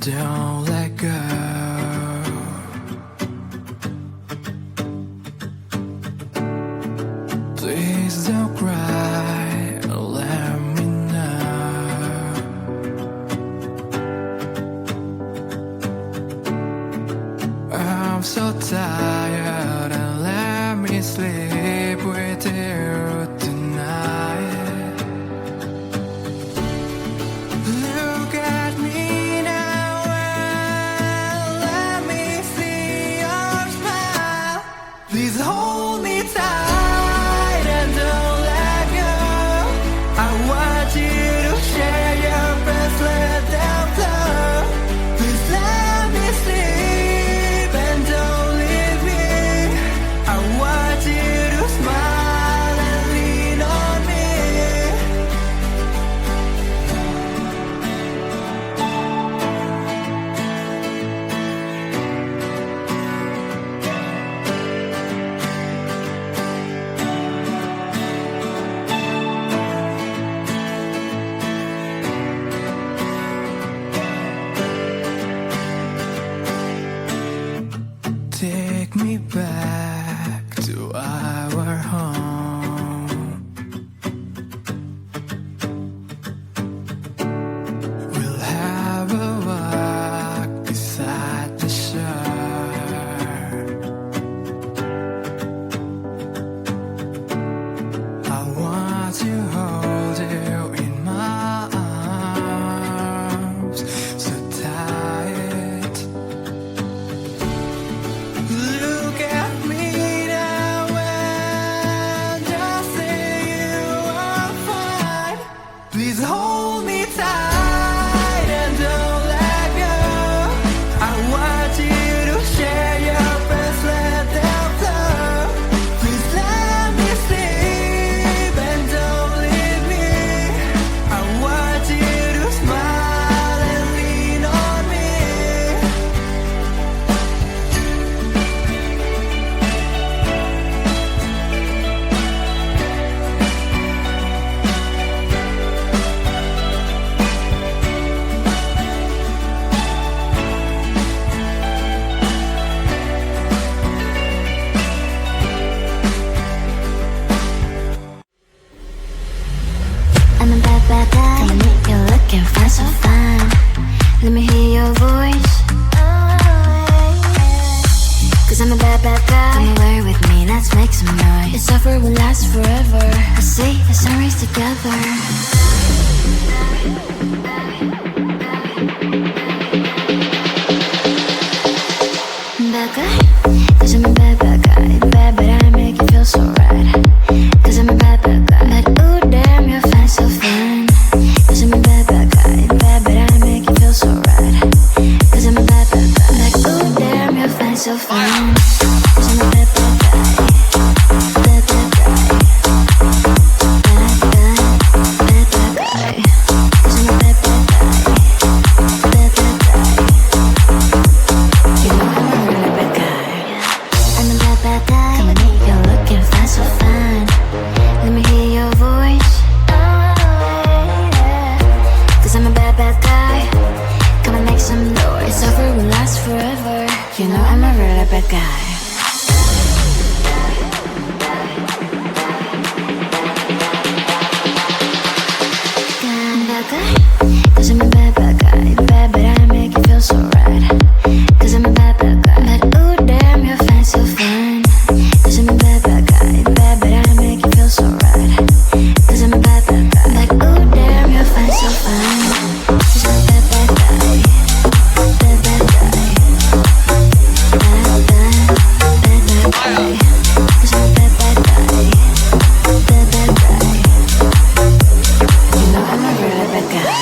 don't let go. Please don't cry, let me know. I'm so tired and let me sleep with you tonight. Look at me now and let me see your smile. Please hold me tight and don't let go. I want you to share your breath, let them flow. Please let me sleep and don't leave me. I want you to smile and lean on me. Take me back to our home. We'll have a walk beside the shore. I want to hold you in my arms so tight. Look at me now and just say you are fine. Please hold me tight and don't let go. I want you to share your breath, let them flow. Please let me sleep and don't leave me. I want you to smile and lean on me. I'm a bad, bad guy. Tell me you're looking fine, so fine. Let me hear your voice. Cause I'm a bad, bad guy. Come away with me, let's make some noise. This offer will last forever. I see the sunrise together. Bad guy, cause I'm a bad, bad guy. Bad, but I make you feel so right. Cause I'm a bad, bad guy. But ooh, damn, you're fine, so fine. Cause I'm a bad, bad guy. Bad, but I make you feel so right. Cause I'm a bad, bad guy. Like ooh, damn, you're fine, so fine. Cause I'm a bad, bad guy. Bad, bad guy. Bad, bad, bad, bad guy. Cause I'm a bad, bad guy. Bad, bad guy. You know I'm a really bad guy. I'm a bad, bad guy. Come with me, you're looking fine, so fine. Let me hear your voice. Cause I'm a bad, bad guy. Come and make some noise. This offer will last forever. You know I'm a really bad guy. I'm a bad guy. Cause I'm a bad, bad guy. Bad, but I make you feel so right. Cause I'm a bad, bad guy. But ooh, damn, you're fine, so fine. Cause I'm a bad, bad guy. Bad, but I make you feel so right. Cause I'm a bad, bad guy. Like ooh, damn, you're fine, so fine. Cause I'm a bad, bad guy. Bad, bad guy. Bad, bad, bad, bad guy. Cause I'm a bad, bad guy. Bad, bad guy. You know I'm a really bad guy.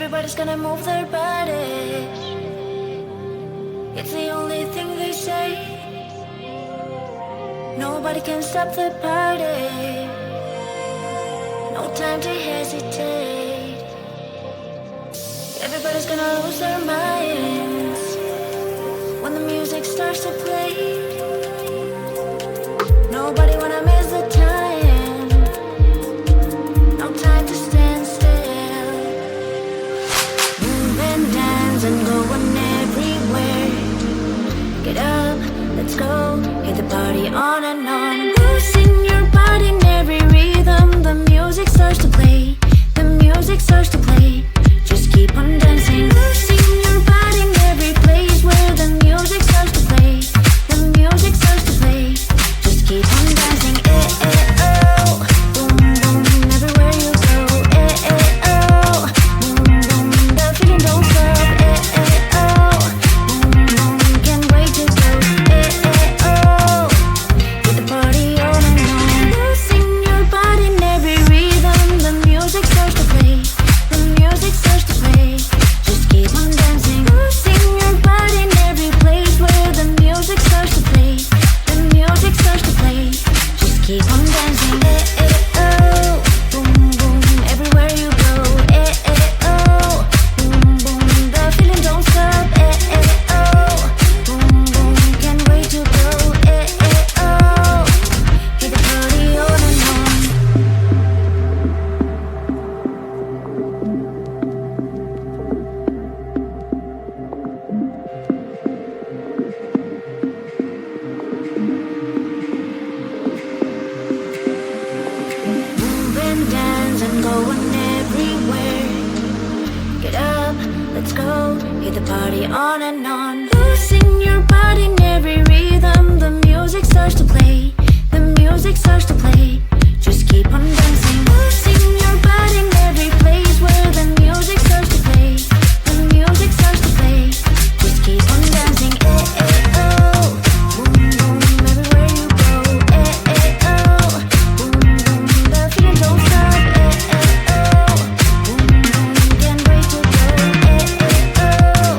Everybody's gonna move their bodies. It's the only thing they say. Nobody can stop the party. No time to hesitate. Everybody's gonna lose their minds when the music starts to play. Nobody wanna miss the time. No time to stand still. Move and dance and going everywhere. Get up, let's go, hit the party on and on. Losing your body in every rhythm. The music starts to play. The music starts to play. Just keep on dancing. Losing your body in every place where the music starts to play. The music starts to play. Just keep on dancing. Eh, eh, oh. Boom, boom, everywhere you go. Eh, eh, oh. Boom, boom, the feeling don't stop. Eh, eh, oh. Boom, boom, can't wait to go. Eh, eh, oh. Get the party on and on. Losing your body in every rhythm. The music starts to play. The music starts to play. Just keep on dancing. Losing your body in every place where the music starts to play. The music starts to play. Just keep on dancing. Eh, eh, oh. Boom, boom, everywhere you go. Eh, eh, oh. Boom, boom, the feeling don't stop. Eh, eh, oh. Boom, boom, can't wait to go. Eh, eh, oh. Get the party on and on. Move and dance and going everywhere. Get up, let's go, hit the party on and on. Losing your body in every rhythm. The music starts to play. The music starts to play. Just keep on dancing. Losing your body in every place where the music starts to play. The music starts to play. Just keep on dancing. Eh, eh, oh. Boom, boom, everywhere you go. Eh, eh, oh. Boom, boom, the feeling don't stop. Eh, eh, oh. Boom, boom, can't wait to go. Eh, eh, oh.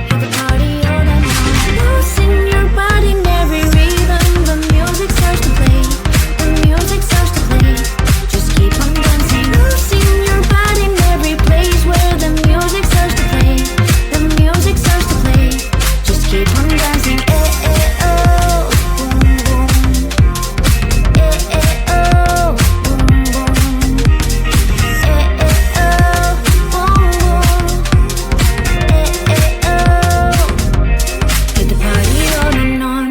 Hit the party on and on. Losing your body in every rhythm. The music starts to play. The music starts to play. Just keep on dancing. Losing your body in every place where the music starts to play. The music starts to play. Just keep on dancing. Eh, eh, oh. Boom, boom. Eh, eh, oh. Boom, boom. Eh, eh, oh. Boom, boom. Eh, eh, oh. Hit the party on and on.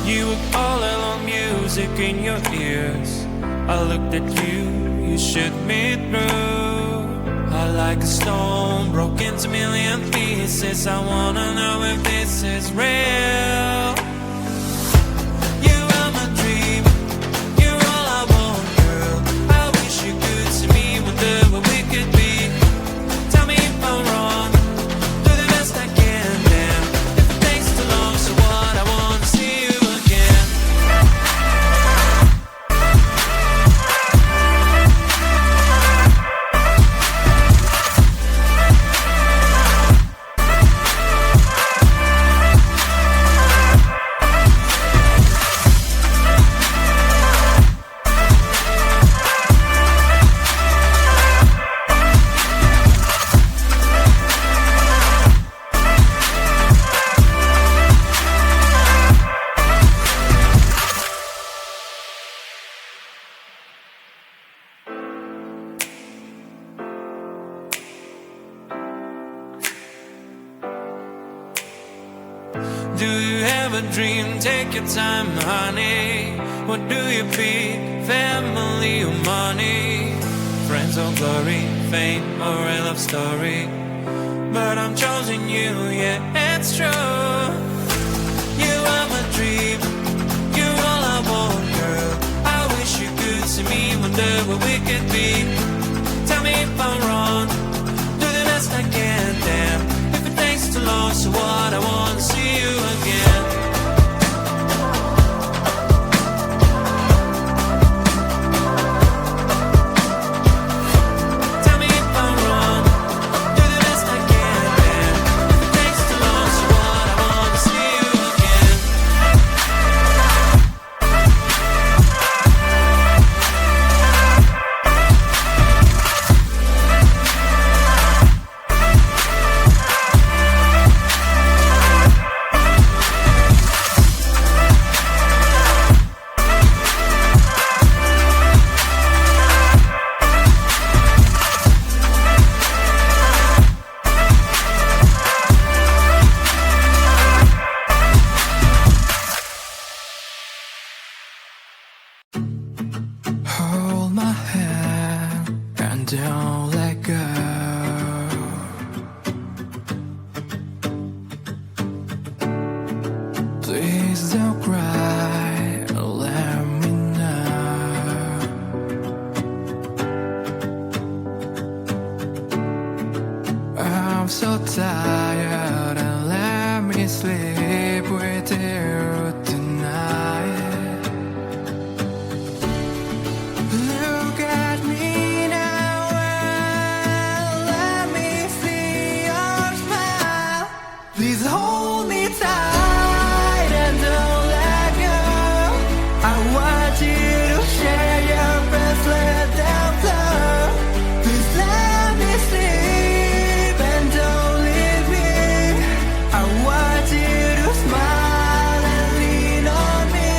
You were all along, music in your ears. I looked at you, you shook me through. I like a stone, broke into million pieces. I wanna know if this is real. You are my dream, you're all I want, girl. I wish you could see me, wonder what we could be. Tell me if I'm wrong, do the best I can, damn. If it takes too long, so what, I wanna see you again. Do you have a dream? Take your time, honey. What do you pick? Family or money? Friends or glory? Fame or a love story? But I'm choosing you, yeah, it's true. You are my dream, you're all I want, girl. I wish you could see me, wonder what we could be. Tell me if I'm wrong, best I can. Damn, if it takes too long, so what? I wanna see you again. Tell me if I'm wrong, do the best I can. Damn, if it takes too long, so what? I wanna see you again. Hold my hand and don't let go. Please don't cry, let me know. I'm so tired and let me sleep with you tonight. Look at me now and let me see your smile. Please hold me tight and don't let go. I want you to share your breath, let them flow. Please let me sleep and don't leave me. I want you to smile and lean on me.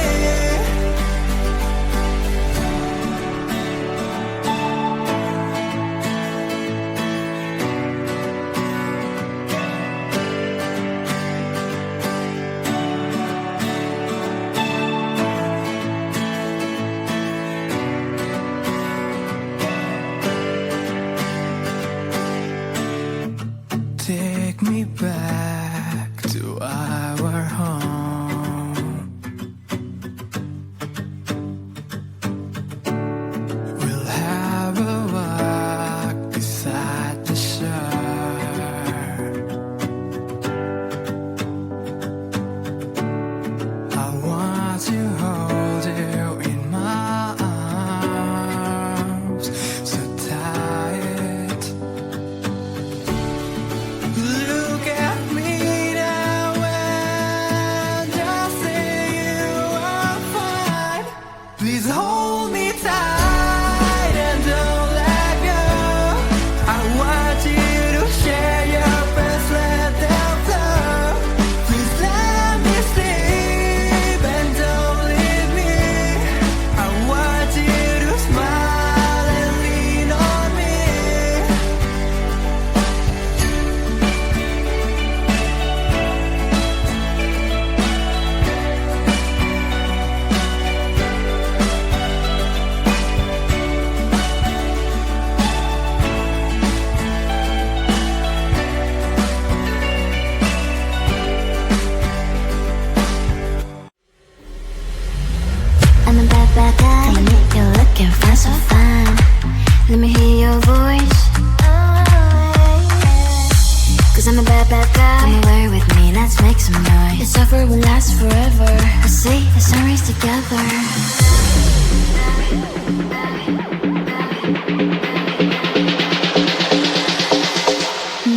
Take me back to our home. We'll have a walk beside the shore. I want to hold you in my arms so tight. Look at me now and just say you are fine. Please hold me tight and don't let go. I want you to share your breath, let them flow. Please let me sleep and don't leave me. I want you to smile and lean on me. I'm a bad, bad guy. Come and meet you looking fine, so fine. Let me hear your voice. Cause I'm a bad, bad guy. Come away with me, let's make some noise. This offer will last forever. We'll see the sunrise together.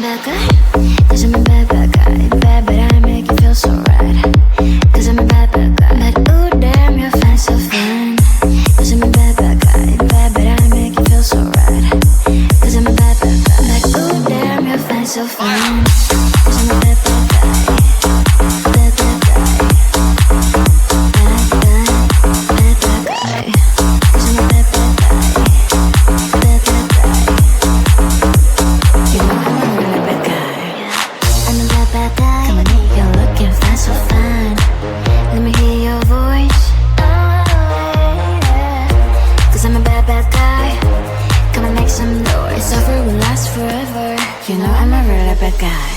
Bad guy? Cause I'm a bad, bad guy. Bad, but I make you feel so right. Cause I'm a bad, bad guy. But ooh, damn, you're fine, so fine. Cause I'm a bad, bad guy. Bad, but I make you feel so right. Cause I'm a bad, bad guy. But ooh, damn, you're fine, so fine. Cause I'm a bad, bad guy. Bad, bad guy. Bad, bad, bad, bad guy. Cause I'm a bad, bad guy. Bad, bad guy. You know I'm a really bad guy. I'm a bad, bad guy. Come and meet you looking fine, so fine. Let me hear your voice. Cause I'm a bad, bad guy. Come and make some noise. This offer will last forever. You know I'm a really bad guy.